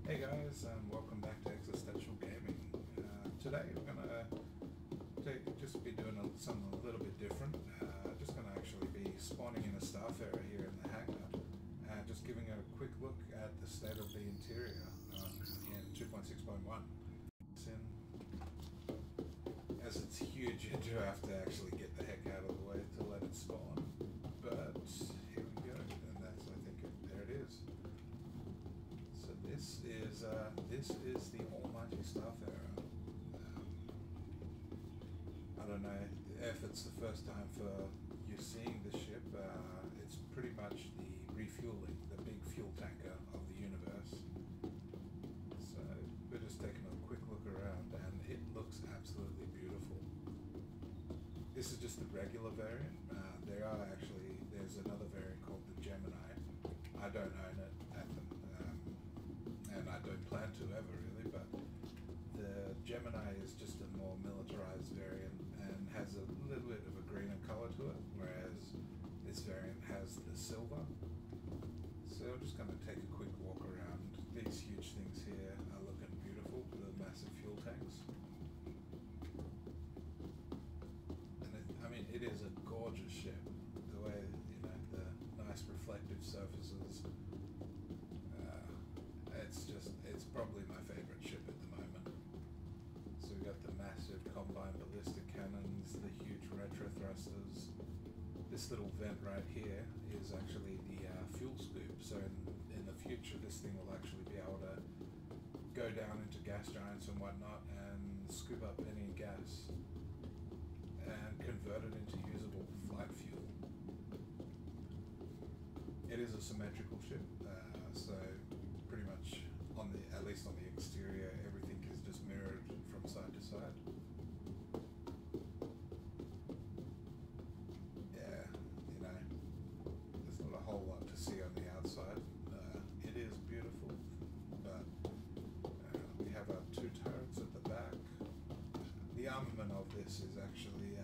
Hey guys, welcome back to Exostential Gaming. Today we're going to just be doing something a little bit different. Just going to actually be spawning in a Starfarer here in the hangar. Just giving a quick look at the state of the interior in 2.6.1. As it's huge, you do have to actually get the heck out of the way to let it spawn. But here we go, and that's, I think, there it is. So this is the almighty Starfarer. I don't know if it's the first time for you seeing the ship. It's pretty much the refueling, the big fuel tanker of the universe. So we're just taking a quick look around, and it looks absolutely beautiful. This is just the regular variant. There's another variant called the Gemini. I don't own it and I don't plan to ever really, but the Gemini is just a more militarized variant and has a little bit of a greener color to it, whereas this variant has the silver. So I'm just going to take a quick walk around. These huge things here are looking beautiful, the massive fuel tanks. And it is a gorgeous ship. The way, the nice reflective surfaces. It's probably my favorite ship at the moment. So we've got the massive combined ballistic cannons, the huge retro thrusters. This little vent right here is actually the fuel scoop. So in the future, this thing will actually be able to go down into gas giants and whatnot and scoop up any gas and convert it into usable flight fuel. It is a symmetrical ship, so pretty much at least on the exterior, everything is just mirrored from side to side. Yeah, there's not a whole lot to see on the outside. It is beautiful, but we have our two turrets at the back. The armament of this is actually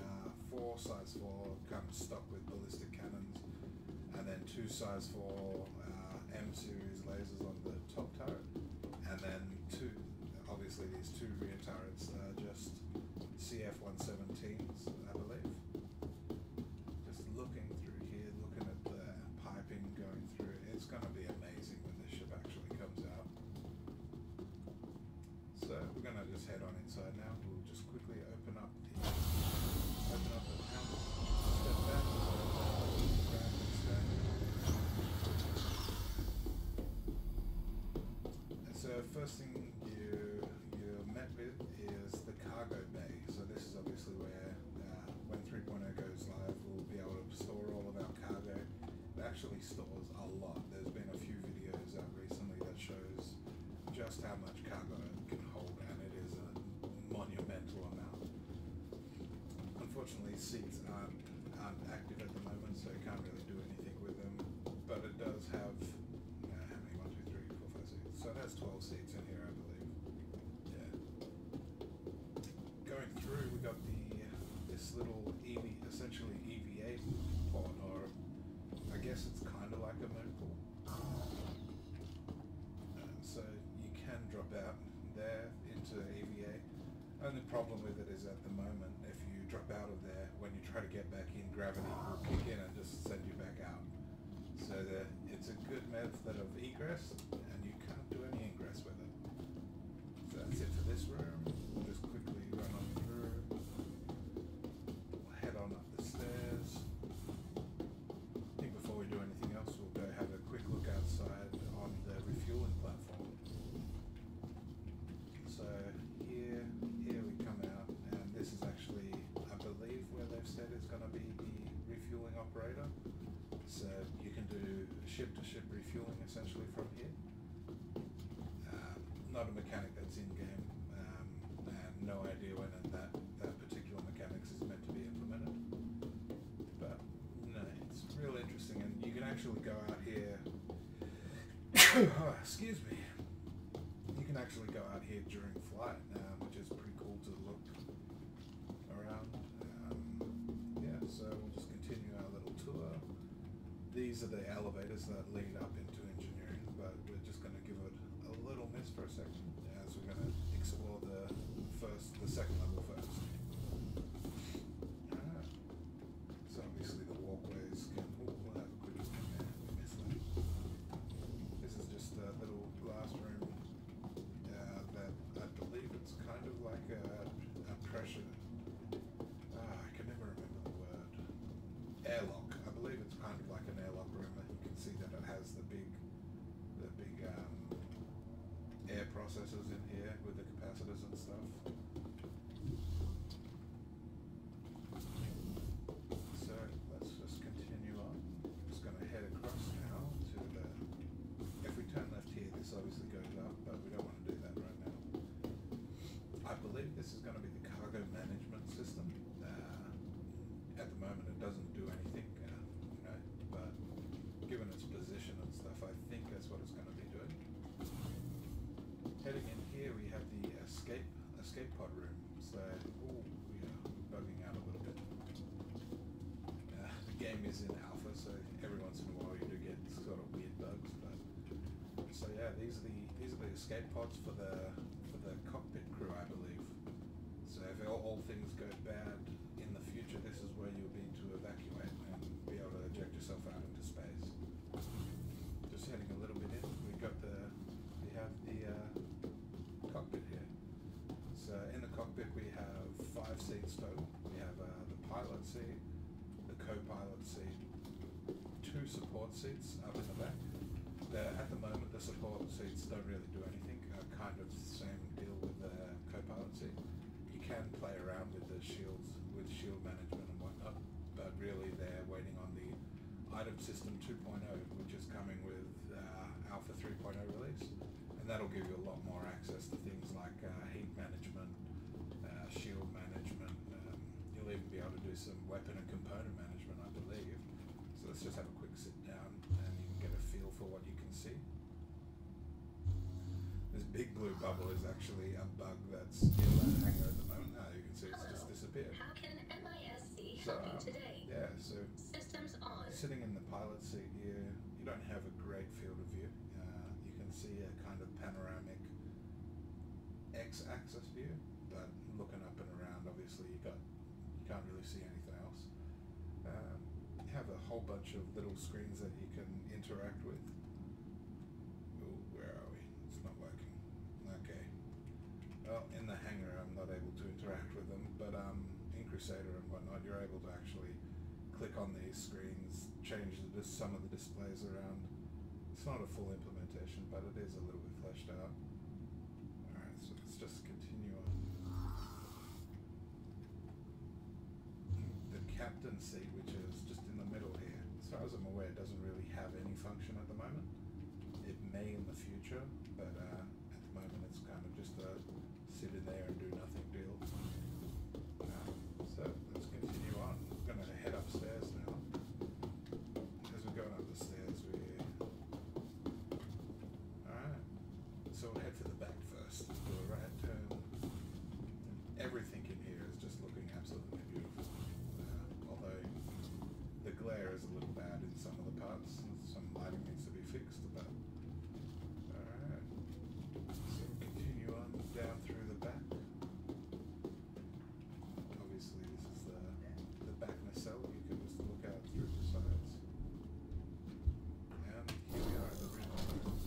4 size 4 comes stock with ballistic cannons, and then 2 size 4 M series lasers on the top turret, and then obviously these 2 rear turrets are just CF-117s, I believe. Just looking through here, looking at the piping going through, it's going to be amazing when this ship actually comes out. So we're going to just head on inside now. We'll just quickly open up the panel, step back, so first thing you're met with is the cargo bay. So this is obviously where when 3.0 goes live, we'll be able to store all of our cargo. It actually stores a lot. There's been a few videos out recently that shows just how much cargo it can hold, and it is a monumental amount. Unfortunately, seats aren't active at the moment, so you can't really do anything with them. But it does have how many? 1, 2, 3, 4, 5, 6. So it has 12 seats in here, I believe. Yeah. Going through, we got this little essentially EVA pod, or I guess it's kind of like a moon pool. So you can drop out there into EVA. Only problem with it is at the moment, if you drop out of there, when you try to get back in, gravity will kick in and just send you back out. So it's a good method of egress, and you can't do any ingress with it. So that's it for this room. We'll just quickly run on through. We'll head on up the stairs. I think before we do anything else, we'll go have a quick look outside on the refueling platform. So here we come out, and this is actually, I believe, where they've said it's going to be the refueling operator. So you can do ship-to-ship refueling essentially from here. Not a mechanic that's in-game, and no idea when that particular mechanics is meant to be implemented. But no, it's real interesting, and you can actually go out here. Excuse me. You can actually go out here during flight, which is pretty cool to look around. Yeah, so we'll just continue our little tour. These are the elevators that lead up into engineering, but we're just going to give it a little miss for processors in here with the capacitors and stuff. So let's just continue on. Just going to head across now to the... If we turn left here, this obviously goes up, but we don't want to do that right now. I believe this is going to be the cargo management system. At the moment it doesn't do anything, but given its position and stuff, I think that's what it's going to be doing. Heading in here, we have the escape pod room. So, we are bugging out a little bit. The game is in alpha, so every once in a while you do get sort of weird bugs. But so yeah, these are the escape pods for the cockpit crew, I believe. So if all things go bad in the future, this is where you'll be to evacuate and be able to eject yourself out into space. Just heading a little bit in, we have the cockpit here. So in the cockpit we have 5 seats total. We have the pilot seat, the co-pilot seat, 2 support seats up in the back. At the moment the support seats don't really do anything, kind of the same deal with the co-pilot seat. You can play around with the shields, with shield management and whatnot, but really they're waiting on the item system 2.0, which is coming with Alpha 3.0 release, and that'll give you a lot more access to things like heat management, shield management. You'll even be able to do some weapon and component management, I believe. So let's just have a quick sit down and you can get a feel for what you can see. This big blue bubble is actually a bug that's in that hangar at the moment. Now you can see it's just disappeared. How can MISC help you today? Yeah, so Systems on. sitting in the pilot seat here, you don't have a great field of view. You can see a kind of panoramic X-axis view, but looking up and around, obviously you can't really see anything else. You have a whole bunch of little screens that you can interact with. Ooh, where are we? It's not working. Okay. Well, in the hangar I'm not able to interact with them, but in Crusader and whatnot, you're able to actually click on these screens, change some of the displays around. It's not a full implementation, but it is a little bit fleshed out. Alright, so let's just continue on. The captain seat, which is just in the middle here, as far as I'm aware, doesn't really have any function at the moment. It may in the future, but at the moment it's kind of just a sit in there and do nothing deal. So let's continue on. We're going to head upstairs now. As we're going up the stairs, alright, so we'll head for the back first. Do a right turn. Everything in here is just looking absolutely beautiful. Although the glare is a little bad in some of the parts. Some lighting needs to be fixed, but alright. So we'll continue on down through the back. Obviously this is the back nacelle. You can just look out through the sides. And here we are at the rear window.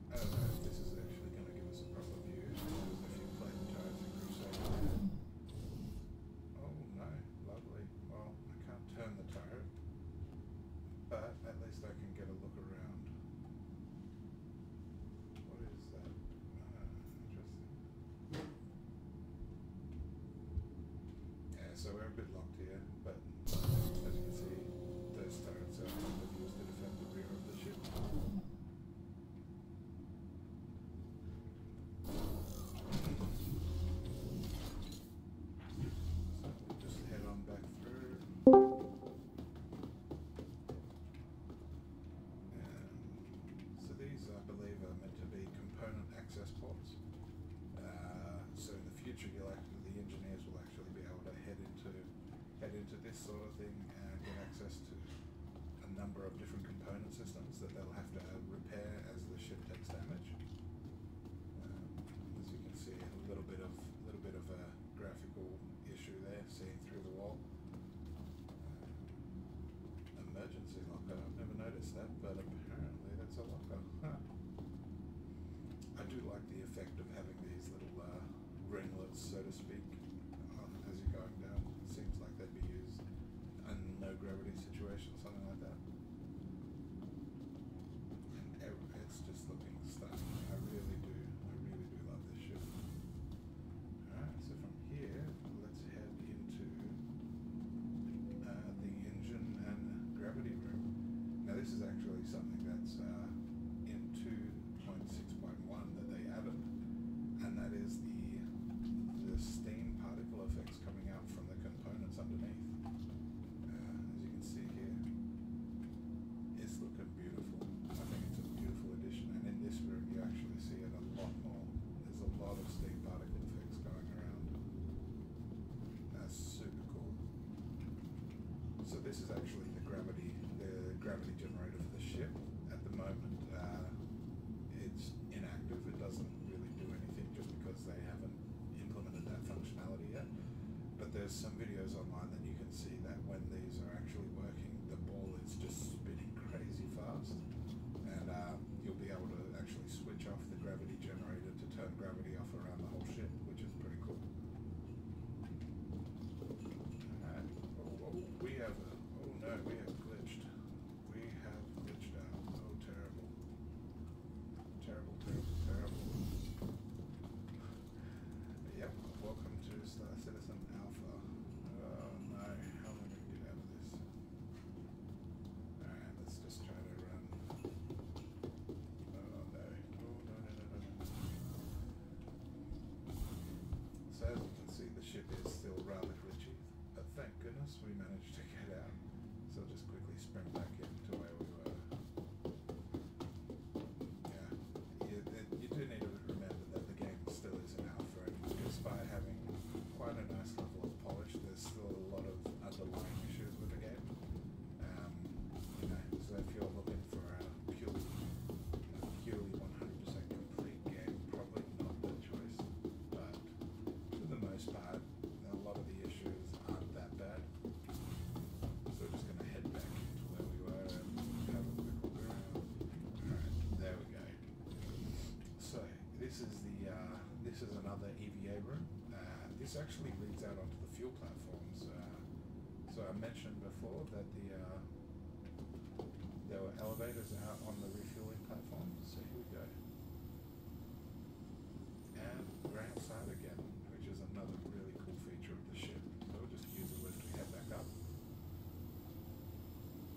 I don't know if this is actually going to give us a proper view, because if you play the tires in Crusader. Oh no, lovely. Well, I can't turn the turret, but at least I can get a look around. What is that? Interesting. Yeah, so we're a bit locked here, but as you can see, those turrets are kind of used to defend the rear of the ship. So we'll just head on back through. So these, I believe, are meant to be component access ports. So in the future, the engineers will actually be able to head into this sort of thing and get access to a number of different component systems that they'll have to repair as the ship takes damage. As you can see, a little bit of a graphical issue there, seeing through the wall. Emergency locker. I've never noticed that, but apparently that's a locker. Huh. I do like the effect of having these little ringlets, so to speak, as you're going down. It seems like they'd be used in no gravity situation, something like that. Alright, so let's continue on. actually something that's in 2.6.1 that they added, and that is the steam particle effects coming out from the components underneath. As you can see here, it's looking beautiful. I think it's a beautiful addition, and in this room you actually see it a lot more. There's a lot of steam particle effects going around. That's super cool. So this is actually the gravity generator for the ship. At the moment, it's inactive. It doesn't really do anything just because they haven't implemented that functionality yet. But there's some videos online that you can see that when these are actually working, the ball is just spinning crazy fast, and you'll be able to actually switch off the gravity generator to turn gravity off around the whole ship, which is pretty cool. We have glitched. We have glitched out. Oh, terrible. Terrible, terrible, terrible. Yep, welcome to Star Citizen Alpha. Oh no, how am I going to get out of this? Alright, let's just try to run. Oh no. Oh no, no, no, no, no. So as you can see, the ship is still rather glitchy, but thank goodness we managed to get out. So I'll just quickly sprint back into where we were. Yeah, you do need to remember that the game still is in alpha, and despite having quite a nice level of polish, there's still a lot of underlying issues with the game. So if you're looking for a purely 100% complete game, probably not the choice. But for the most part, a lot of the issues aren't that bad. So we're just going to head back into where we were and have a quick look around. Alright, there we go. So this is another EVA room. This actually leads out onto the fuel platforms. So I mentioned before that there were elevators out on the refueling platform. So here we go. And we're outside again, which is another really cool feature of the ship. So we'll just use it as we head back up.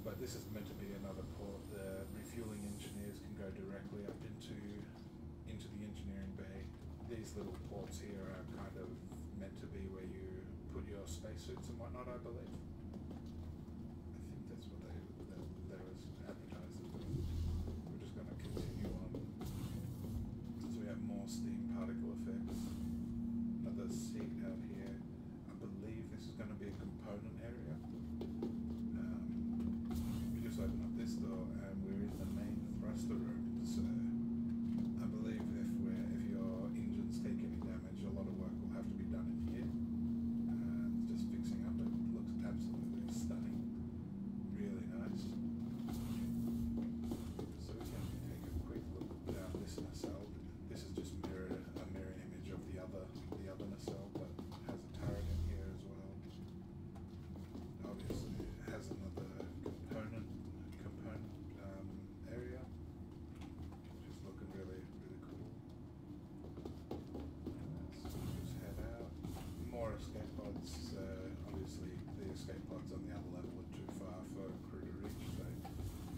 But this is meant to be another port. The refueling engineers can go directly up into the engineering bay. These little ports here are kind of meant to be where you put your spacesuits and whatnot, I believe. I think that's what they was advertised as well. We're just going to continue on. So we have more steam particle effects. Another seat out here. I believe this is going to be a component area. We just open up this door and we're in the main thruster room. So I believe if your engines take any damage, a lot of work will have to be done in here. Just fixing up. It looks absolutely stunning. Really nice. So we can take a quick look down this nacelle. This is just a mirror image of the other nacelle, but has a turret in here as well. Obviously, it has another component area, which is looking really, really cool. So we'll just head out. More escape pods. Obviously, the escape pods on the other level are too far for crew to reach.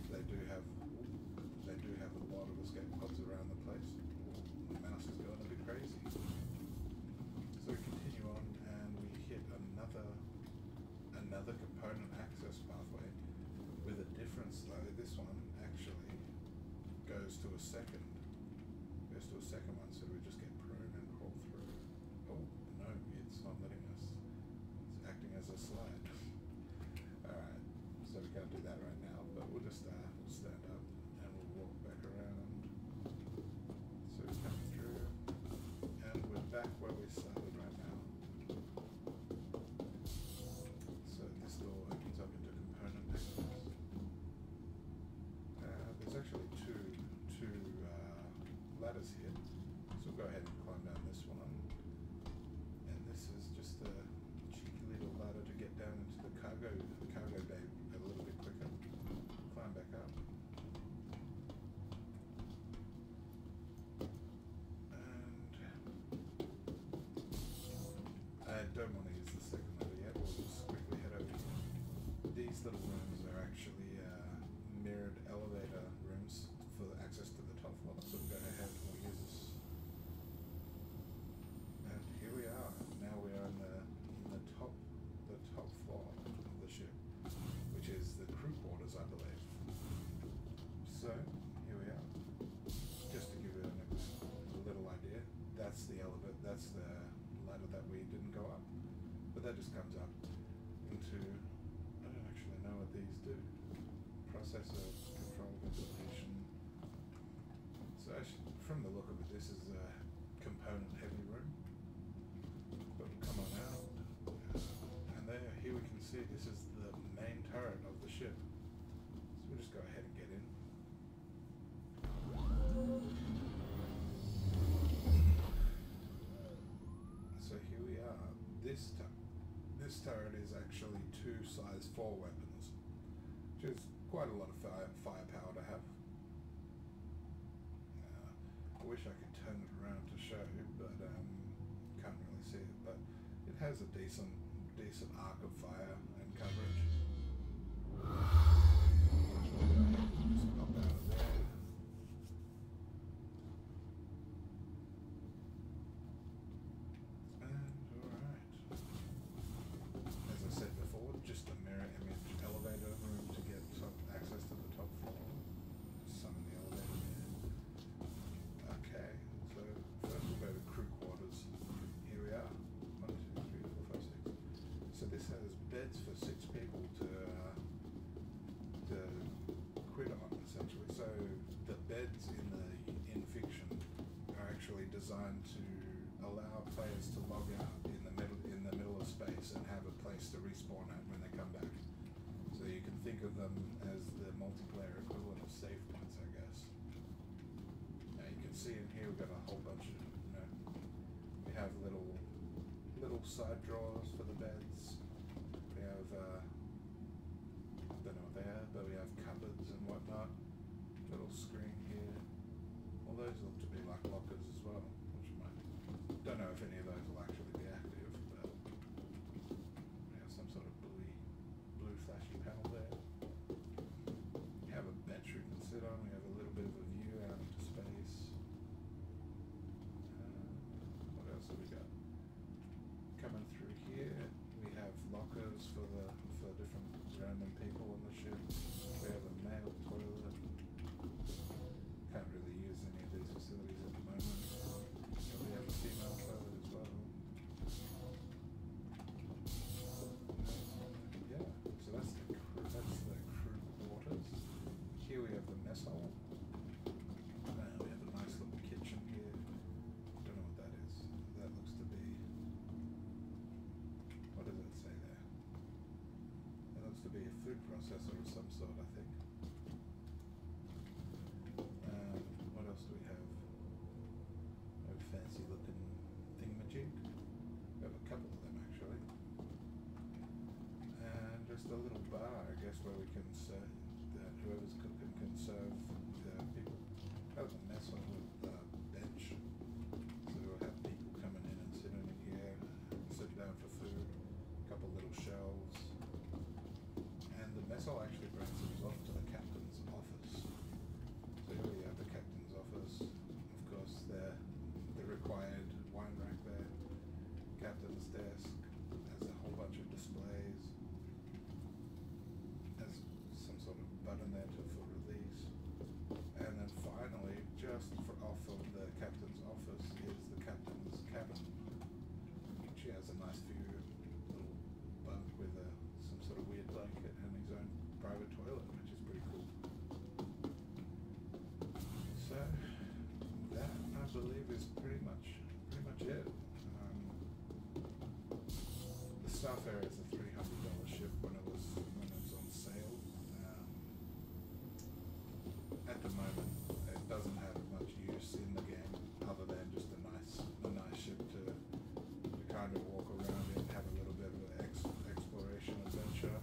They do have a lot of escape pods around the place. My mouse is going a bit crazy. So we continue on and we hit another component access pathway with a difference though. This one actually goes to a second one, so we just get prone and crawl through. Oh no, it's not letting us. It's acting as a slide. Alright, so we can't do that right now, but we'll just we'll stand up and we'll walk back around. So we're coming through and we're back where we started right now. So this door opens up into component access. There's actually two ladders here, so we'll go ahead and climb down this one. And this is just a cheeky little ladder to get down into the cargo bay a little bit quicker. Climb back up. And I don't want to use the second ladder yet. We'll just quickly head over here. These little rooms are actually mirrored elevators. So here we are. Just to give you a little idea, that's the elevator. That's the ladder that we didn't go up, but that just comes up into. I don't actually know what these do. Processor, control, ventilation. So actually, from the look of it, this is a component-heavy room. But we'll come on out, and here we can see this is the main turret of the ship. So we'll just go ahead and get in. So here we are. This turret is actually 2 size 4 weapons, which is quite a lot of firepower to have. I wish I could turn it around to show you, but can't really see it. But it has a decent arc of fire and coverage. Just pop out of there. And alright. As I said before, just a mirror image elevator room to get access to the top floor. Summon the elevator there. Okay, so first we'll go to crew quarters. Here we are. 1, 2, 3, 4, 5, 6. So this has beds for 6 people to quit on, essentially. So the beds in fiction are actually designed to allow players to log out in the middle of space and have a place to respawn at when they come back. So you can think of them as the multiplayer equivalent of save points, I guess. Now you can see in here we've got a whole bunch of, we have little side drawers for the beds. We have, I don't know what they are, but we have cupboards and whatnot. Little screen here. All those look to be like lockers as well, which don't know if any of those will actually be active, but we have some sort of blue flashy panel there. We have a bench we can sit on. We have a little bit of a view out into space. What else have we got? Coming through here, we have lockers for different random people on the ship. We have a male toilet. Can't really use any of these facilities at the moment. So we have a female toilet as well. Yeah, so that's the crew quarters. Here we have the mess hall. We have a nice little kitchen here. Don't know what that is. That looks to be. What does it say there? That looks to be a food processor of some sort, I think. What else do we have? A fancy looking thingamajig. We have a couple of them actually. And just a little bar, I guess, where we can serve, whoever's cooking can serve people. Have a mess hall with the bench. So we'll have people coming in and sitting in here, sitting down for food. A couple little shelves. And the mess hall actually branches off to the captain's office. So here we have the captain's office. Of course, the required wine rack there. Captain's desk has a whole bunch of displays. Has some sort of button there for release. And then finally, just off of the captain's office is the captain's cabin. She has a nice view, little bunk with some sort of weird blanket and his own private toilet, which is pretty cool. So that, I believe, is pretty much it. The Starfarer is a $300 ship when it was on sale. At the moment, it doesn't have much use in the game other than just a nice ship to kind of walk around and have a little bit of an exploration adventure.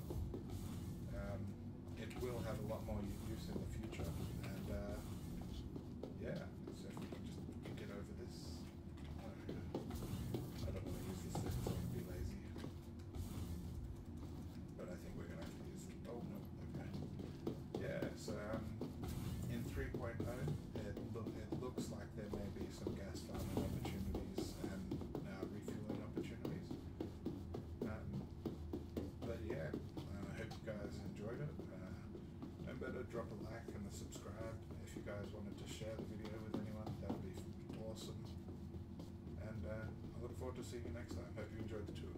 It will have a lot more use in the future, and yeah, so if we can just get over this. I don't want to use this because I'm going to be lazy, but I think we're going to have to use it. Oh no, okay. Yeah, so in 3.0, it looks like there may be some gas farming opportunities and refueling opportunities. But yeah, I hope you guys enjoyed it. Remember to drop a like and a subscribe. If you guys wanted to share the video with anyone, that would be awesome. And I look forward to seeing you next time. Hope you enjoyed the tour.